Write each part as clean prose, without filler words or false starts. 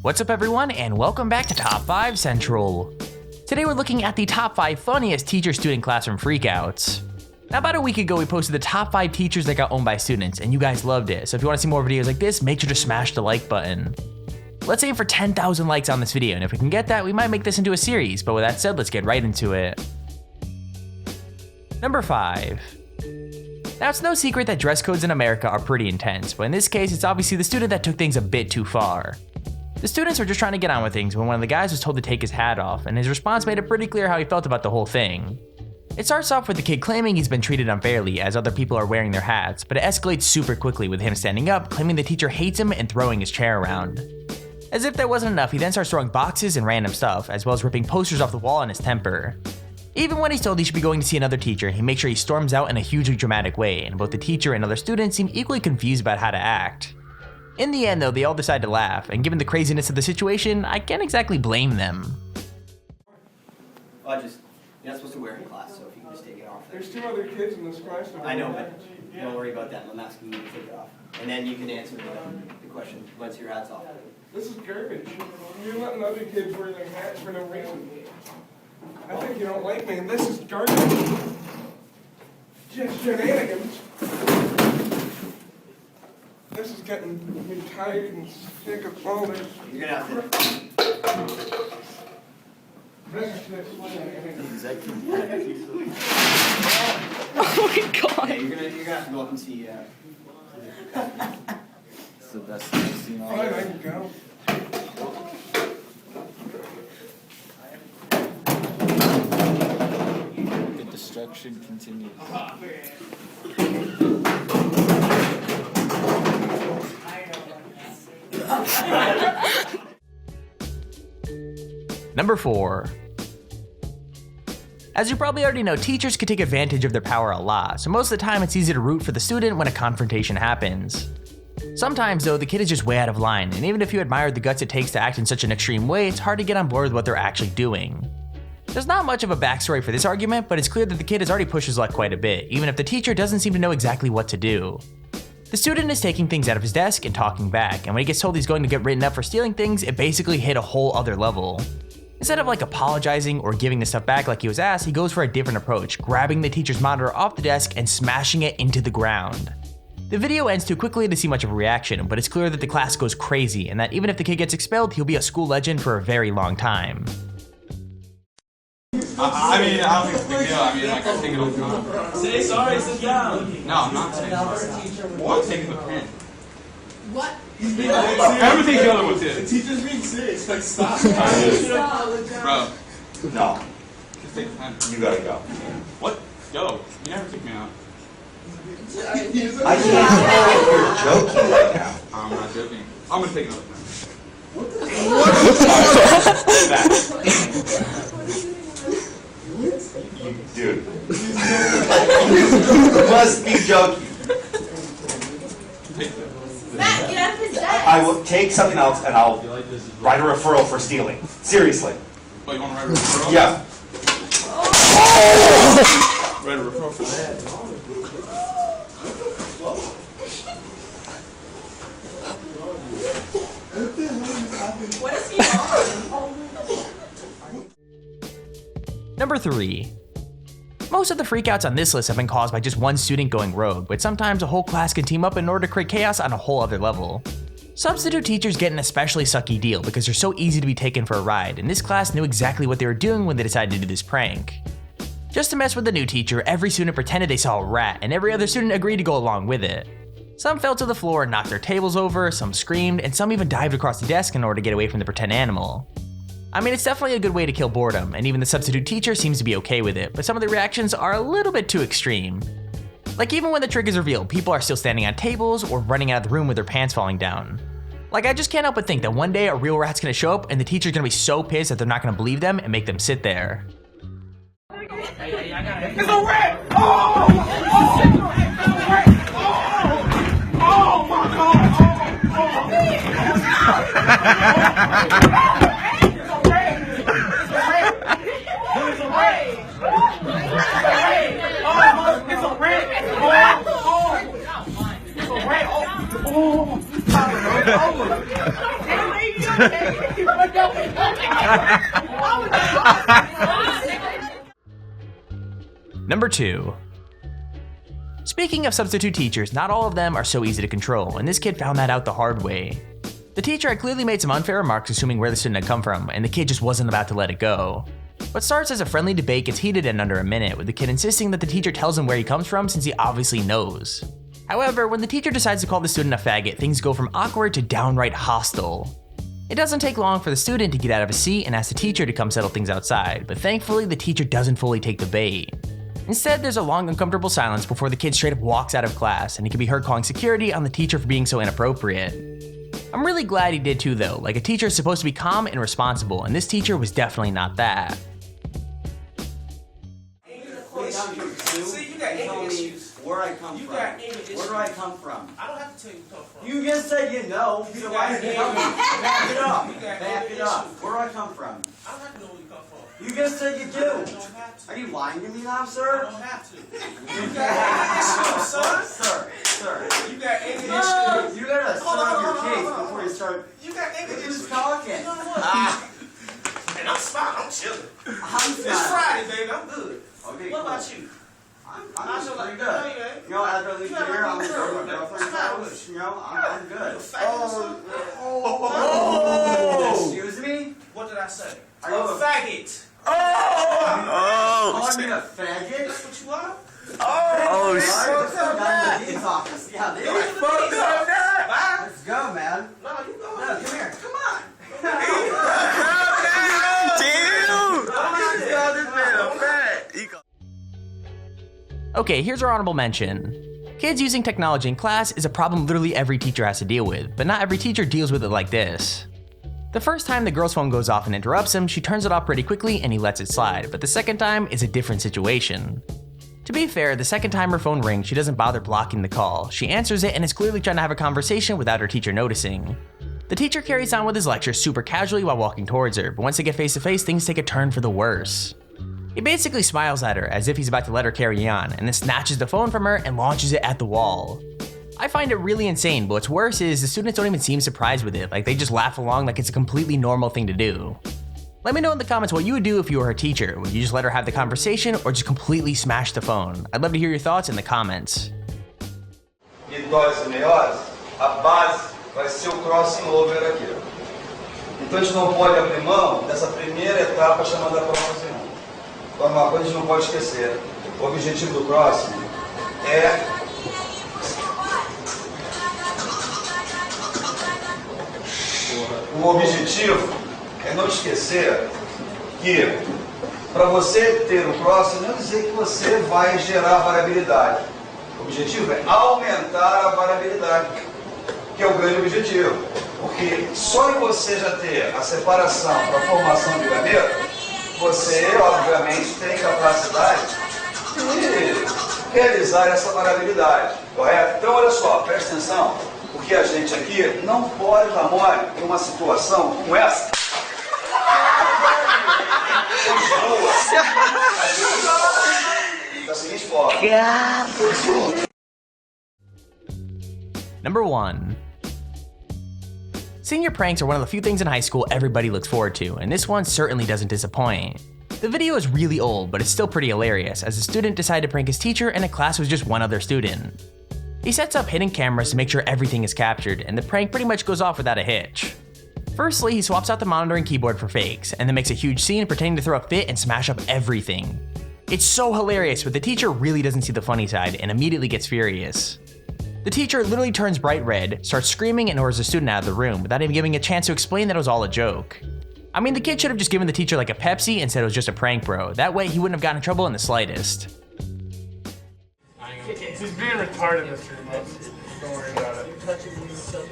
What's up everyone, and welcome back to Top 5 Central. Today we're looking at the top 5 funniest teacher-student classroom freakouts. Now about a week ago we posted the top 5 teachers that got owned by students, and you guys loved it, so if you want to see more videos like this, make sure to smash the like button. Let's aim for 10,000 likes on this video, and if we can get that, we might make this into a series, but with that said, let's get right into it. Number 5. Now it's no secret that dress codes in America are pretty intense, but in this case it's obviously the student that took things a bit too far. The students were just trying to get on with things when one of the guys was told to take his hat off, and his response made it pretty clear how he felt about the whole thing. It starts off with the kid claiming he's been treated unfairly as other people are wearing their hats, but it escalates super quickly with him standing up, claiming the teacher hates him and throwing his chair around. As if that wasn't enough, he then starts throwing boxes and random stuff, as well as ripping posters off the wall in his temper. Even when he's told he should be going to see another teacher, he makes sure he storms out in a hugely dramatic way, and both the teacher and other students seem equally confused about how to act. In the end though, they all decide to laugh, and given the craziness of the situation, I can't exactly blame them. You're not supposed to wear it in class, so if you can just take it off. There's 2 other kids in this class. I know, but don't worry about that. I'm asking you to take it off. And then you can answer the question once your hat's off. This is garbage. You're letting other kids wear their hats for no reason. I think you don't like me, and this is garbage. Just shenanigans. This is getting me tired and sick of all this. You're gonna have to. Oh my god! Yeah, you're gonna have to go up and see. It's the best thing I've seen all Alright, I day. can go. The destruction continues. Number 4. As you probably already know, teachers can take advantage of their power a lot, so most of the time it's easy to root for the student when a confrontation happens. Sometimes though, the kid is just way out of line, and even if you admire the guts it takes to act in such an extreme way, it's hard to get on board with what they're actually doing. There's not much of a backstory for this argument, but it's clear that the kid has already pushed his luck quite a bit, even if the teacher doesn't seem to know exactly what to do. The student is taking things out of his desk and talking back, and when he gets told he's going to get written up for stealing things, it basically hit a whole other level. Instead of apologizing or giving the stuff back like he was asked, he goes for a different approach, grabbing the teacher's monitor off the desk and smashing it into the ground. The video ends too quickly to see much of a reaction, but it's clear that the class goes crazy and that even if the kid gets expelled, he'll be a school legend for a very long time. I don't think it's a big deal. I take it over. Say sorry, sit down. No, I'm not saying sorry. Well, I'm taking the pen. What? Everything the other one did. The teacher's being serious. Like, stop. Bro, No, just take the pen. you gotta go. What? Go. You never kick me out. I can't tell if you're joking right now. I'm not joking. I'm gonna take another pen. Dude. You must be joking. Take that. Matt, get out of his desk! I will take something else and I'll write a referral for stealing. Seriously. Oh, you wanna write a referral? Yeah. Write a referral for that. What is he on? Number 3. Most of the freakouts on this list have been caused by just one student going rogue, but sometimes a whole class can team up in order to create chaos on a whole other level. Substitute teachers get an especially sucky deal because they're so easy to be taken for a ride, and this class knew exactly what they were doing when they decided to do this prank. Just to mess with the new teacher, every student pretended they saw a rat, and every other student agreed to go along with it. Some fell to the floor and knocked their tables over, some screamed, and some even dived across the desk in order to get away from the pretend animal. I mean, it's definitely a good way to kill boredom, and even the substitute teacher seems to be okay with it, but some of the reactions are a little bit too extreme. Like even when the trick is revealed, people are still standing on tables or running out of the room with their pants falling down. Like I just can't help but think that one day a real rat's gonna show up and the teacher's gonna be so pissed that they're not gonna believe them and make them sit there. It's a rat! Oh! Oh my God! Number 2. Speaking of substitute teachers, not all of them are so easy to control, and this kid found that out the hard way. The teacher had clearly made some unfair remarks assuming where the student had come from, and the kid just wasn't about to let it go. What starts as a friendly debate gets heated in under a minute, with the kid insisting that the teacher tells him where he comes from since he obviously knows. However, when the teacher decides to call the student a faggot, things go from awkward to downright hostile. It doesn't take long for the student to get out of his seat and ask the teacher to come settle things outside, but thankfully the teacher doesn't fully take the bait. Instead, there's a long uncomfortable silence before the kid straight up walks out of class, and he can be heard calling security on the teacher for being so inappropriate. I'm really glad he did too though, like a teacher is supposed to be calm and responsible, and this teacher was definitely not that. See, you got anger issues. Where I come from. You got anger issues. Where do I come from? I don't have to tell you come from. You just said you know. So why did you tell me? Back it up. Back it up. Where do I come from? I don't have to know where you come from. You just said you do. I don't have to. Are you lying to me now, I sir? don't have to. You got anger issues, son. Sir. You got anger issues. You gotta set up your case hold on. before you start. You got anger issues. Who's talking? You know what? And I'm smiling. I'm chilling. I'm It's fine. Friday, baby. I'm good. Okay, What cool. about you? I'm feel pretty like- good. No, you ain't. You know, after I leave You have here, a I'm good gonna go to girl. my girlfriend's Smile house. with You know, I'm good. You a faggot or something? Excuse me? What did I say? Are You're you a a- faggot. Calling me a faggot? That's what you are? These office. Yeah, they You are. fucked up. Bye. Let's go, man. No, you go. No, come here. Come on. Okay, here's our honorable mention. Kids using technology in class is a problem literally every teacher has to deal with, but not every teacher deals with it like this. The first time the girl's phone goes off and interrupts him, she turns it off pretty quickly and he lets it slide, but the second time is a different situation. To be fair, the second time her phone rings, she doesn't bother blocking the call. She answers it and is clearly trying to have a conversation without her teacher noticing. The teacher carries on with his lecture super casually while walking towards her, but once they get face to face, things take a turn for the worse. He basically smiles at her as if he's about to let her carry on, and then snatches the phone from her and launches it at the wall. I find it really insane, but what's worse is the students don't even seem surprised with it, like they just laugh along like it's a completely normal thing to do. Let me know in the comments what you would do if you were her teacher. Would you just let her have the conversation or just completely smash the phone? I'd love to hear your thoughts in the comments. E doses meioses, a base vai ser o crossing over aqui. Então a gente não pode abrir mão dessa primeira etapa chamada crossing. Então uma coisa a gente não pode esquecer. O objetivo do crossing é não esquecer que para você ter o crossing não é dizer que você vai gerar variabilidade. O objetivo é aumentar a variabilidade, que é o grande objetivo. Porque só em você já ter a separação para a formação de gaveta, você, obviamente, tem capacidade de realizar essa variabilidade, correto? Então, olha só, presta atenção, porque a gente aqui não pode dar mole em uma situação como essa. Da seguinte forma. Number 1. Senior pranks are one of the few things in high school everybody looks forward to, and this one certainly doesn't disappoint. The video is really old, but it's still pretty hilarious, as a student decided to prank his teacher and a class with just one other student. He sets up hidden cameras to make sure everything is captured, and the prank pretty much goes off without a hitch. Firstly, he swaps out the monitor and keyboard for fakes, and then makes a huge scene pretending to throw a fit and smash up everything. It's so hilarious, but the teacher really doesn't see the funny side and immediately gets furious. The teacher literally turns bright red, starts screaming, and orders the student out of the room without even giving a chance to explain that it was all a joke. I mean, the kid should have just given the teacher like a Pepsi and said it was just a prank, bro. That way he wouldn't have gotten in trouble in the slightest. He's being retarded, Mr. Remote. Don't worry about it.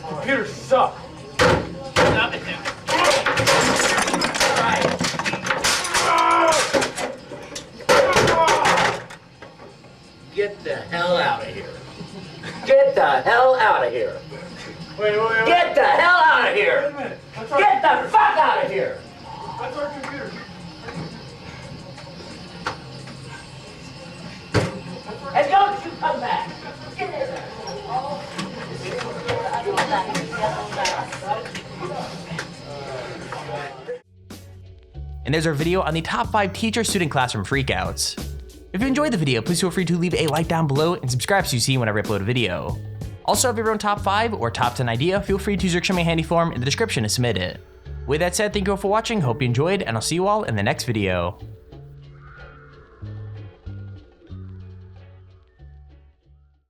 Computers suck. Get the hell out of here. Get the hell out of here. Wait. Get the hell out of here. Wait a minute. Get the fuck out of here. That's our computer. And don't you come back. Get in there. And there's our video on the top 5 teacher-student classroom freakouts. If you enjoyed the video, please feel free to leave a like down below and subscribe so you see whenever I upload a video. Also, if you have your own top 5 or top 10 idea, feel free to use your Show Me Handy form in the description to submit it. With that said, thank you all for watching, hope you enjoyed, and I'll see you all in the next video.